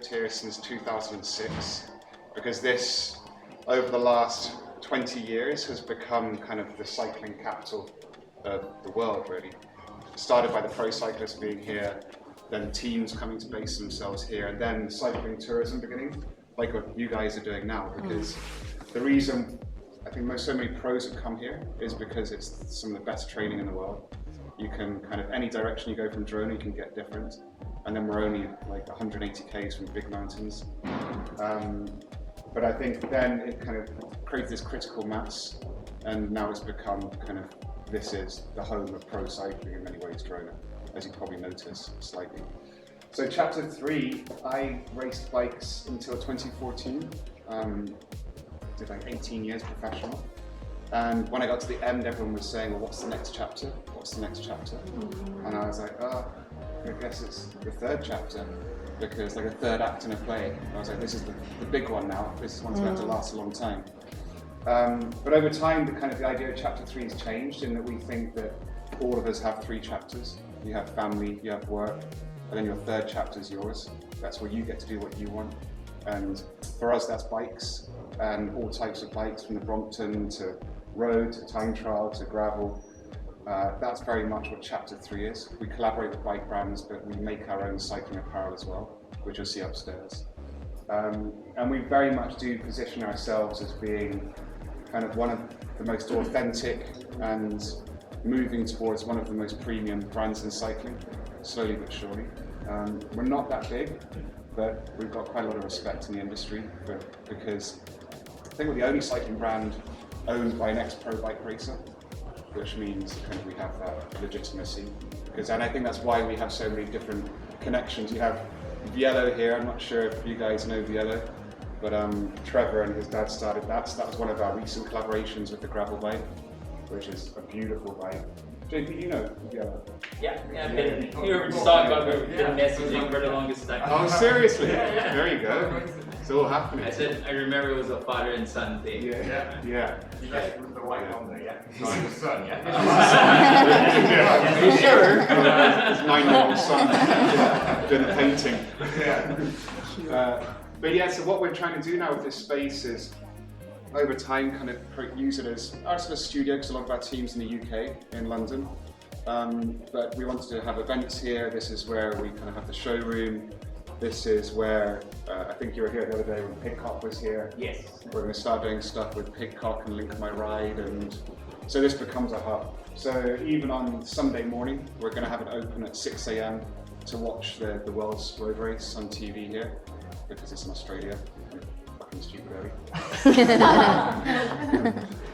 Here since 2006, because this, over the last 20 years, has become kind of the cycling capital of the world, really. Started by the pro cyclists being here, then teams coming to base themselves here, and then cycling tourism beginning, like what you guys are doing now, because the reason I think so many pros have come here is because it's some of the best training in the world. You can kind of, any direction you go from Girona, you can get different. And then we're only like 180 k's from big mountains. But I think then it kind of created this critical mass, and now it's become kind of, this is the home of pro cycling in many ways, Girona, as you probably notice slightly. So chapter 3, I raced bikes until 2014. Did like 18 years professional. And when I got to the end, everyone was saying, well, what's the next chapter? What's the next chapter? And I was like, oh, I guess it's the third chapter, because like a third act in a play. I was like, this is the big one now. This one's going to last a long time. But over time, the idea of chapter 3 has changed in that we think that all of us have 3 chapters. You have family, you have work, and then your third chapter is yours. That's where you get to do what you want. And for us, that's bikes, and all types of bikes, from the Brompton to road to time trial to gravel. That's very much what chapter 3 is. We collaborate with bike brands, but we make our own cycling apparel as well, which you'll see upstairs. And we very much do position ourselves as being kind of one of the most authentic and moving towards one of the most premium brands in cycling, slowly but surely. We're not that big, but we've got quite a lot of respect in the industry because I think we're the only cycling brand owned by an ex-pro bike racer, which means kind of we have that legitimacy. And I think that's why we have so many different connections. You have Viello here. I'm not sure if you guys know Viello, but Trevor and his dad started that. So that was one of our recent collaborations with the gravel bike, which is a beautiful bike. JP, you know Viello? Yeah, I've been here to talk about we've been messaging for the longest time. Oh, seriously? Yeah. There you go. It's all happening. I remember it was a father and son thing. Yeah. You guys put the white on there, yeah? He's the son, yeah? Are you sure? His 9-year-old son doing the painting. But yeah, so what we're trying to do now with this space is, over time, kind of use it as our sort of studio, because a lot of our teams in the UK, in London. But we wanted to have events here. This is where we kind of have the showroom. This is where, I think you were here the other day when Pigcock was here. Yes. We're going to start doing stuff with Pigcock and Link My Ride, and so this becomes a hub. So even on Sunday morning, we're going to have it open at 6 AM to watch the World's Road Race on TV here, because it's in Australia. Fucking stupid, really.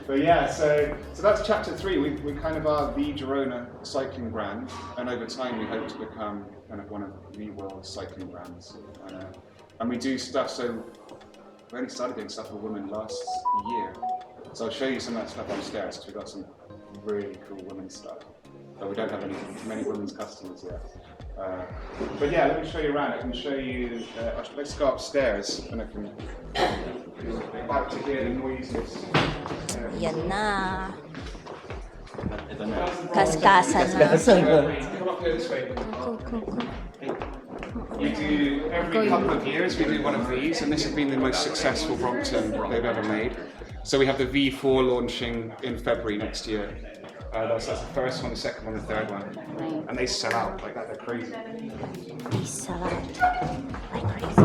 But yeah, so that's chapter 3. We kind of are the Girona cycling brand, and over time we hope to become kind of one of the world's cycling brands. And we do stuff, so we only started doing stuff for women last year. So I'll show you some of that stuff upstairs, because we've got some really cool women's stuff. But we don't have many women's customers yet. But yeah, let me show you around. I can show you, let's go upstairs, and I can about to hear the noises. Yan na. Kaskasan na. Come up here this way. We do, every couple of years, we do one of these, and this has been the most successful Brompton they've ever made. So we have the V4 launching in February next year. That's the first one, the second one, the third one. And they sell out like that, they're crazy. They sell out like crazy.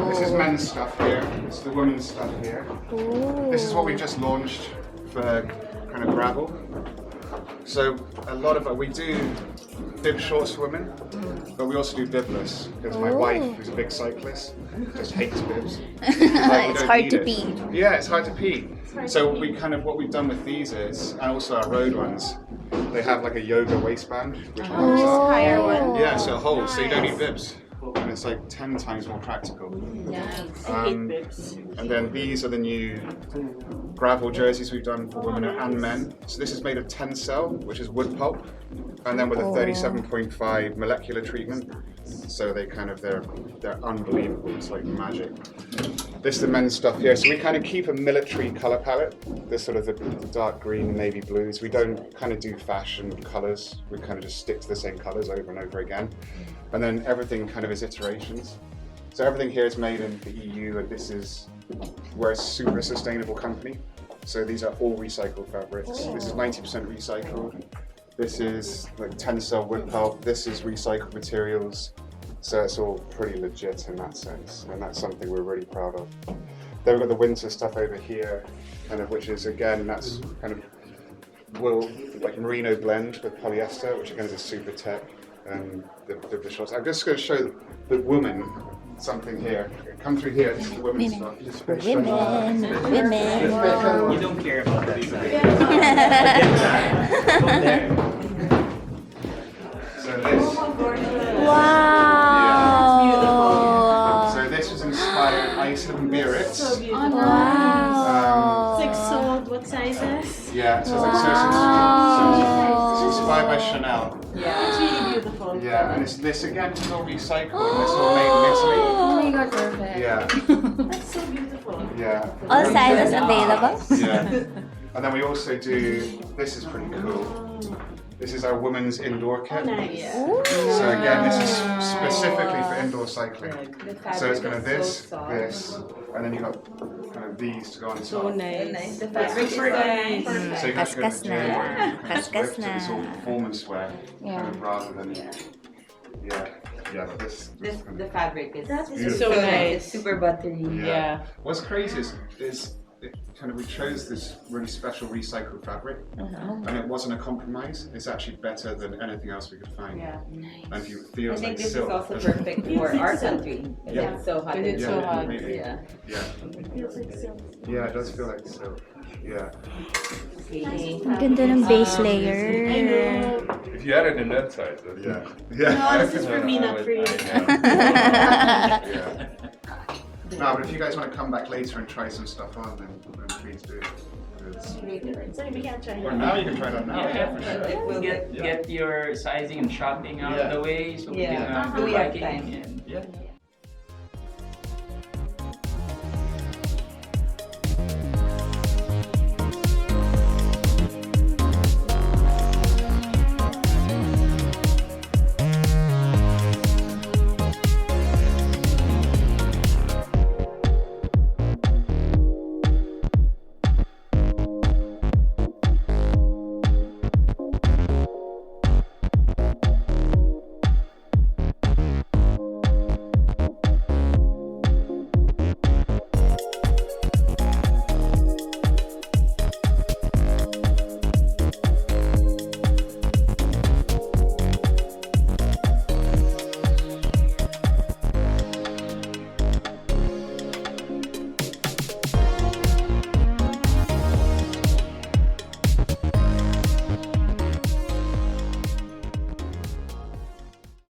This is men's stuff here, this is the women's stuff here. This is what we just launched for kind of gravel. So a lot of we do bib shorts for women, but we also do bibless, because my wife, who's a big cyclist, just hates bibs. It's hard to pee. Yeah, it's hard to pee. So we kind of, what we've done with these is, and also our road ones, they have like a yoga waistband, which holds up. Higher one. Yeah, so it holds, so you don't need bibs. And and it's like 10 times more practical. Nice. And then these are the new gravel jerseys we've done for women and men. So this is made of Tencel, which is wood pulp, and then with a 37.5 molecular treatment. So they're unbelievable. It's like magic. This is the men's stuff here. So we kind of keep a military color palette. This sort of the dark green, navy blues. We don't kind of do fashion colors. We kind of just stick to the same colors over and over again. And then everything kind of is iterations. So everything here is made in the EU, and we're a super sustainable company. So these are all recycled fabrics. This is 90% recycled. This is like Tencel wood pulp. This is recycled materials. So it's all pretty legit in that sense, and that's something we're really proud of. Then we've got the winter stuff over here, kind of, which is again, that's kind of wool, like merino blend with polyester, which again is a super tech. And the shorts. I'm just going to show the woman something here. Come through here. This is the women's stuff. Women. You don't care about that. So this. Wow. So this was inspired Iceland Biarritz. So beautiful. Wow. It's like sold. What sizes? Yeah, so it's like it's inspired by Chanel. It's really beautiful. Yeah, and this again is all recycled. And it's all made in Italy. Oh my god, perfect. Yeah, That's so beautiful. yeah. All sizes available. Yeah. And then we also do, this is pretty cool. This is our women's indoor kit. Nice. So again, this is specifically for indoor cycling. So it's kind of this, and then you've got kind of these to go on top. So nice. The fabric is so nice. So you can actually go to the gym or you can kind of Kaskas switch to this all performance wear, kind of rather than, but this kind The of, fabric is beautiful. So nice. It's super buttery. Yeah. What's crazy is it kind of, we chose this really special recycled fabric, and it wasn't a compromise. It's actually better than anything else we could find. Yeah. And it I feels think like this silk. is also perfect for our country. Yeah. It's so hot. It's so hot. completely. Yeah. Yeah. It feels like silk. Yeah, it does feel like silk. Yeah. Okay. Ang ganda ng base layer. I know. If you had it in that size, that's Yeah. Yeah. No, this is for me, not for you. Yeah. No, but if you guys want to come back later and try some stuff on, then please do. Sorry, we can't try Or it. now you can try that now. Yeah, for sure. It will Get your sizing and shopping out Yeah. of the way so we Yeah. can Do go we have biking time? and